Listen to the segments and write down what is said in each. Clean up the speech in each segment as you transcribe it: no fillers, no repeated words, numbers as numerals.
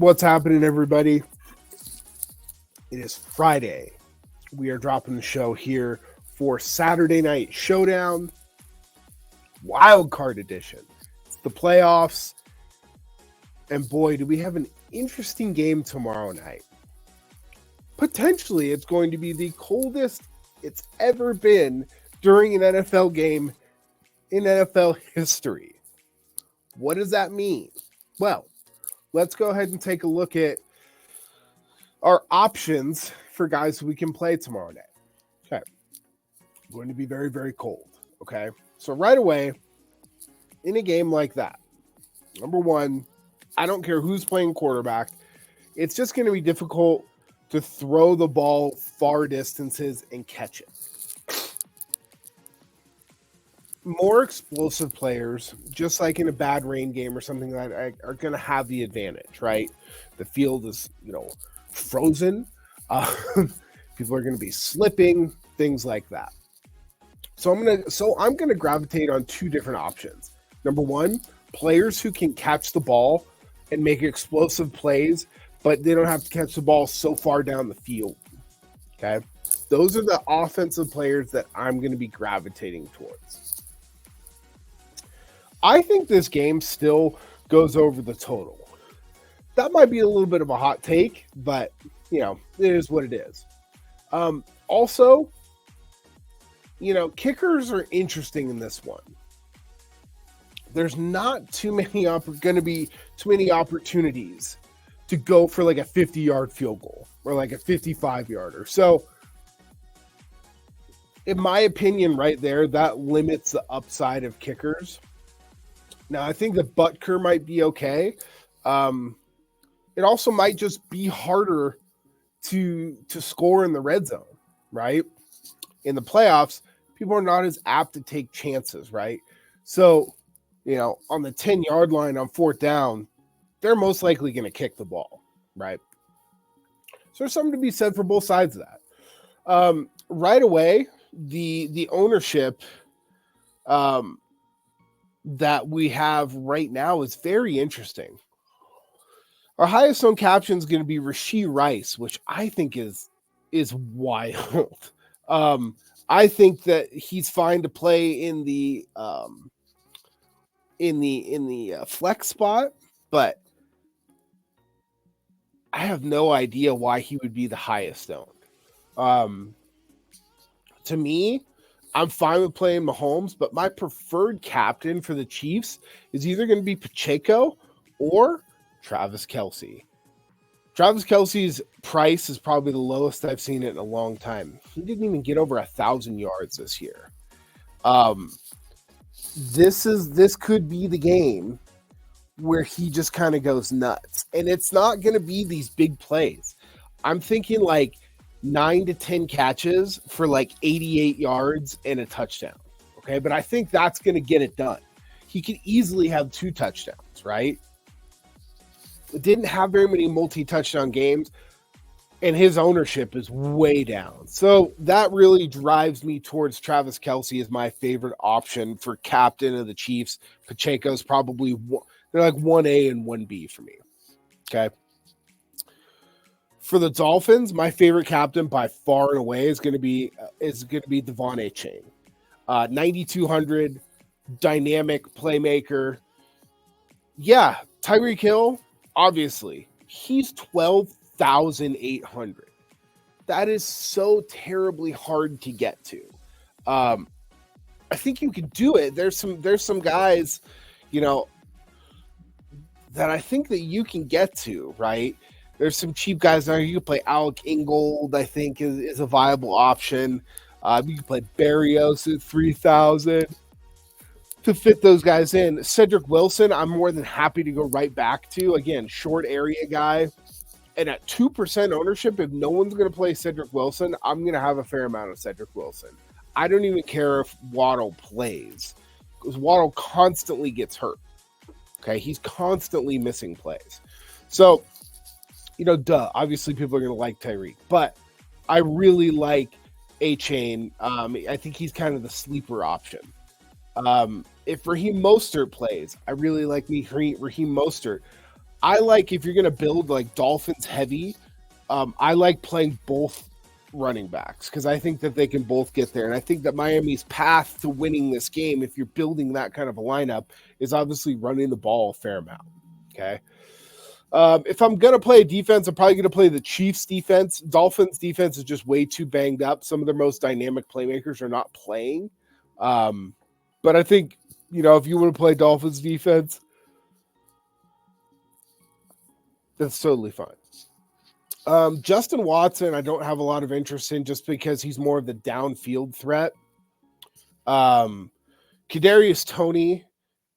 What's happening, everybody? It is Friday. We are dropping the show here for Saturday night Showdown Wild Card Edition. It's the playoffs, and boy, do we have an interesting game tomorrow night. Potentially, it's going to be the coldest it's ever been during an NFL game in NFL history. What does that mean? Well, let's go ahead and take a look at our options for guys we can play tomorrow night. Okay. Going to be very, very cold. Okay. So right away, in a game like that, number one, I don't care who's playing quarterback. It's just going to be difficult to throw the ball far distances and catch it. More explosive players, just like in a bad rain game or something like that, are going to have the advantage, right? The field is, frozen. People are going to be slipping, things like that. So I'm going to gravitate on two different options. Number one, players who can catch the ball and make explosive plays, but they don't have to catch the ball so far down the field. Okay, those are the offensive players that I'm going to be gravitating towards. I think this game still goes over the total. That might be a little bit of a hot take, but, it is what it is. Also, kickers are interesting in this one. There's not going to be too many opportunities to go for like a 50-yard field goal or like a 55-yarder. So, in my opinion, right there, that limits the upside of kickers. Now, I think the Butker might be okay. It also might just be harder to score in the red zone, right? In the playoffs, people are not as apt to take chances, right? So, on the 10-yard line on fourth down, they're most likely going to kick the ball, right? So there's something to be said for both sides of that. Right away, the ownership that we have right now is very interesting. Our highest owned caption is going to be Rashee Rice, which I think is wild. I think that he's fine to play in the flex spot, but I have no idea why he would be the highest owned. To me, I'm fine with playing Mahomes, but my preferred captain for the Chiefs is either going to be Pacheco or Travis Kelce. Travis Kelce's price is probably the lowest I've seen it in a long time. He didn't even get over 1,000 yards this year. This could be the game where he just kind of goes nuts. And it's not going to be these big plays. I'm thinking like 9 to 10 catches for like 88 yards and a touchdown. Okay, but I think that's going to get it done. He could easily have 2 touchdowns, right? It didn't have very many multi-touchdown games, and his ownership is way down. So that really drives me towards Travis Kelce as my favorite option for captain of the Chiefs. Pacheco's probably they're like 1A and 1B for me. Okay. For the Dolphins, my favorite captain by far and away is going to be Devon Achane. 9,200, dynamic playmaker. Yeah, Tyreek Hill, obviously, he's 12,800. That is so terribly hard to get to. I think you can do it. There's some guys, that I think that you can get to, right? There's some cheap guys there. You can play Alec Ingold, I think, is a viable option. You can play Berrios at 3,000 to fit those guys in. Cedric Wilson, I'm more than happy to go right back to. Again, short area guy. And at 2% ownership, if no one's going to play Cedric Wilson, I'm going to have a fair amount of Cedric Wilson. I don't even care if Waddle plays because Waddle constantly gets hurt. Okay, he's constantly missing plays. So, obviously people are going to like Tyreek, but I really like Achane. I think he's kind of the sleeper option. If Raheem Mostert plays, I really like Raheem Mostert. I like if you're going to build like Dolphins heavy, I like playing both running backs because I think that they can both get there. And I think that Miami's path to winning this game, if you're building that kind of a lineup, is obviously running the ball a fair amount. Okay. If I'm going to play a defense, I'm probably going to play the Chiefs defense. Dolphins defense is just way too banged up. Some of their most dynamic playmakers are not playing. But I think, if you want to play Dolphins defense, that's totally fine. Justin Watson, I don't have a lot of interest in just because he's more of the downfield threat. Kadarius Toney,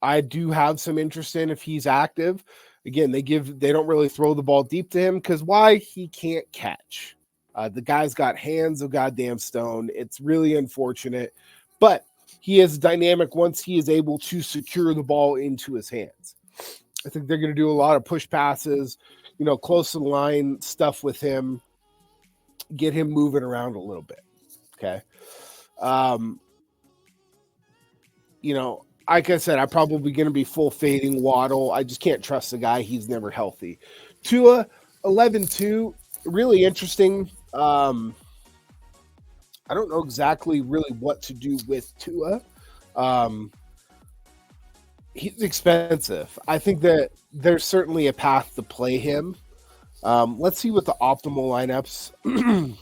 I do have some interest in if he's active. Again, they don't really throw the ball deep to him because why? He can't catch. The guy's got hands of goddamn stone. It's really unfortunate, but he is dynamic once he is able to secure the ball into his hands. I think they're going to do a lot of push passes, close to the line stuff with him, get him moving around a little bit. Okay. Like I said, I'm probably going to be full fading Waddle. I just can't trust the guy. He's never healthy. Tua, 11-2, really interesting. I don't know exactly really what to do with Tua. He's expensive. I think that there's certainly a path to play him. Let's see what the optimal lineups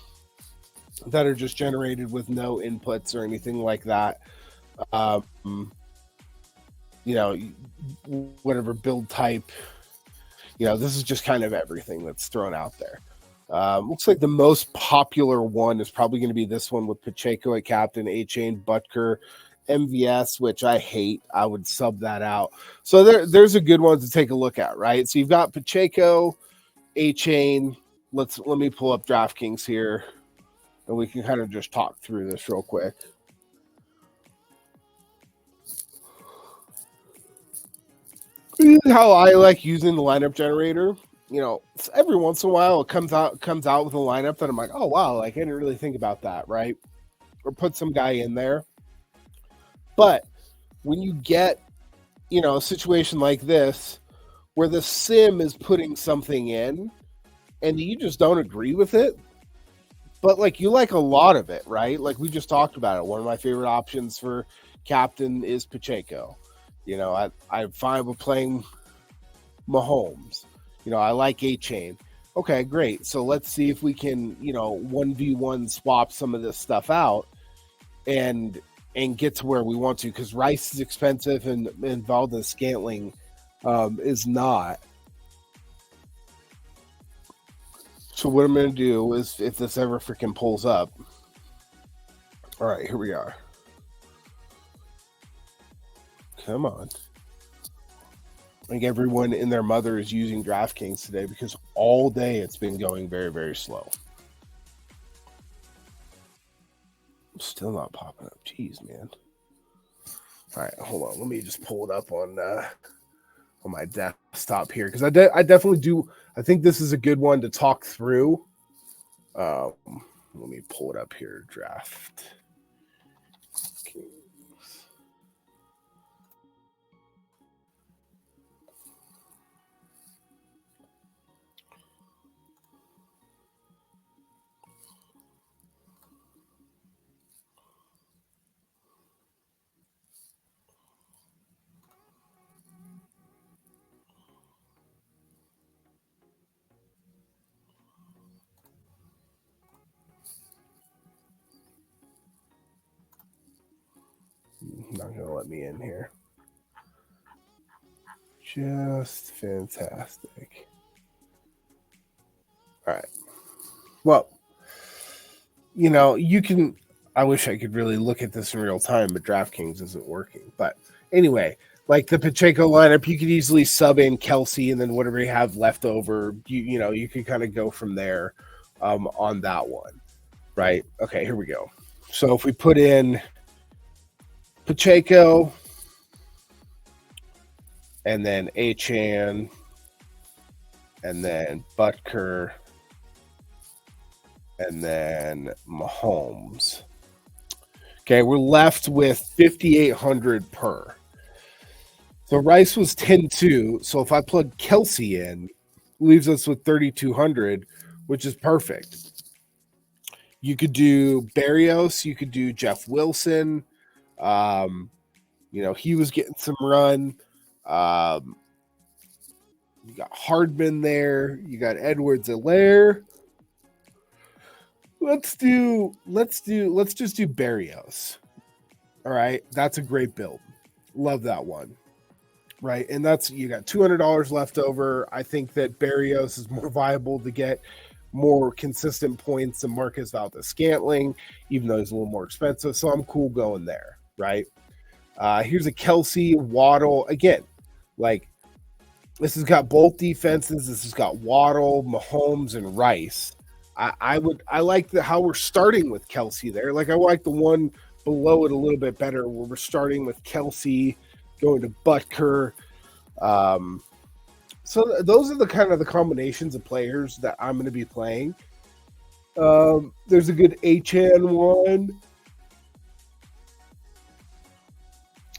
that are just generated with no inputs or anything like that. Whatever build type, this is just kind of everything that's thrown out there. Looks like the most popular one is probably going to be this one with Pacheco at captain, A-Chain, Butker, MVS, which I hate. I would sub that out. So there's a good one to take a look at, right? So you've got Pacheco, A-Chain. Let me pull up DraftKings here, and we can kind of just talk through this real quick. How I like using the lineup generator. Every once in a while it comes out with a lineup that I'm like, oh wow, like I didn't really think about that, right? Or put some guy in there. But when you get, a situation like this where the sim is putting something in and you just don't agree with it, but like you like a lot of it, right? Like we just talked about it. One of my favorite options for captain is Pacheco. I'm fine with playing Mahomes. I like A-Chain. Okay, great. So let's see if we can, 1v1 swap some of this stuff out and get to where we want to, because Rice is expensive and Valdez-Scantling is not. So what I'm going to do is, if this ever freaking pulls up. All right, here we are. Come on. I think everyone and their mother is using DraftKings today because all day it's been going very, very slow. Still not popping up. Jeez, man. All right, hold on. Let me just pull it up on my desktop here because I definitely do. I think this is a good one to talk through. Let me pull it up here. Draft. Not going to let me in here. Just fantastic. All right. Well, you can. I wish I could really look at this in real time, but DraftKings isn't working. But anyway, like the Pacheco lineup, you could easily sub in Kelsey and then whatever you have left over, you could kind of go from there on that one. Right. Okay, here we go. So if we put in Pacheco and then A-Chan and then Butker and then Mahomes. Okay, we're left with 5,800 per. So Rice was 10-2. So if I plug Kelsey in, leaves us with 3,200, which is perfect. You could do Barrios. You could do Jeff Wilson. He was getting some run. You got Hardman there. You got Edwards-Helaire. Let's just do Barrios. All right. That's a great build. Love that one. Right. And you got $200 left over. I think that Barrios is more viable to get more consistent points than Marcus Valdes-Scantling, even though he's a little more expensive. So I'm cool going there. Right. Here's a Kelsey, Waddle. Again, like, this has got both defenses. This has got Waddle, Mahomes, and Rice. I like how we're starting with Kelsey there. Like, I like the one below it a little bit better where we're starting with Kelsey, going to Butker. So those are the kind of the combinations of players that I'm going to be playing. There's a good H-N one.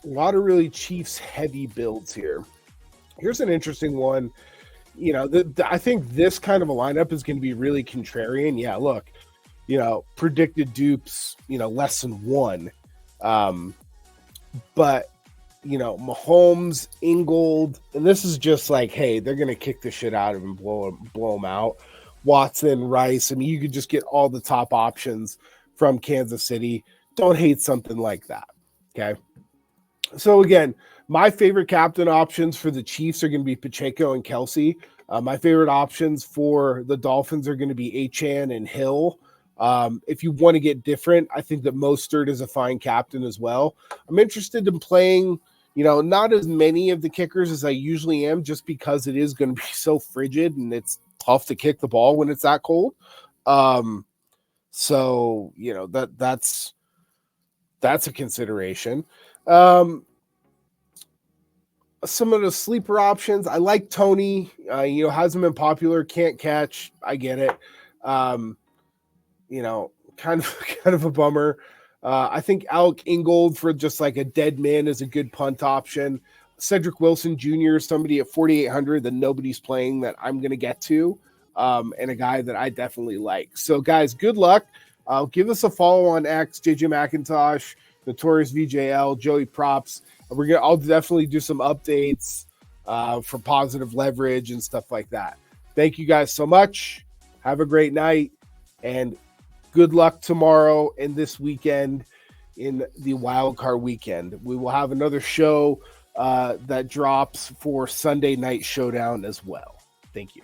A lot of really Chiefs heavy builds here. Here's an interesting one. I think this kind of a lineup is going to be really contrarian. Yeah, look, predicted dupes, less than one. But, Mahomes, Ingold, and this is just like, hey, they're going to kick the shit out of him, blow him out. Watson, Rice. I mean, you could just get all the top options from Kansas City. Don't hate something like that. Okay. So again, my favorite captain options for the Chiefs are going to be Pacheco and Kelsey. My favorite options for the Dolphins are going to be Achane and Hill. If you want to get different, I think that Mostert is a fine captain as well. I'm interested in playing, not as many of the kickers as I usually am, just because it is going to be so frigid and it's tough to kick the ball when it's that cold. So that's a consideration. Some of the sleeper options, I like Tony. Hasn't been popular, can't catch. I get it. Kind of a bummer. I think Alec Ingold for just like a dead man is a good punt option. Cedric Wilson Jr., somebody at 4,800 that nobody's playing that I'm going to get to, and a guy that I definitely like. So, guys, good luck. Give us a follow on X, JJ McIntosh, Notorious VJL, Joey Props. I'll definitely do some updates for positive leverage and stuff like that. Thank you guys so much. Have a great night, and good luck tomorrow and this weekend in the Wild Card weekend. We will have another show that drops for Sunday Night Showdown as well. Thank you.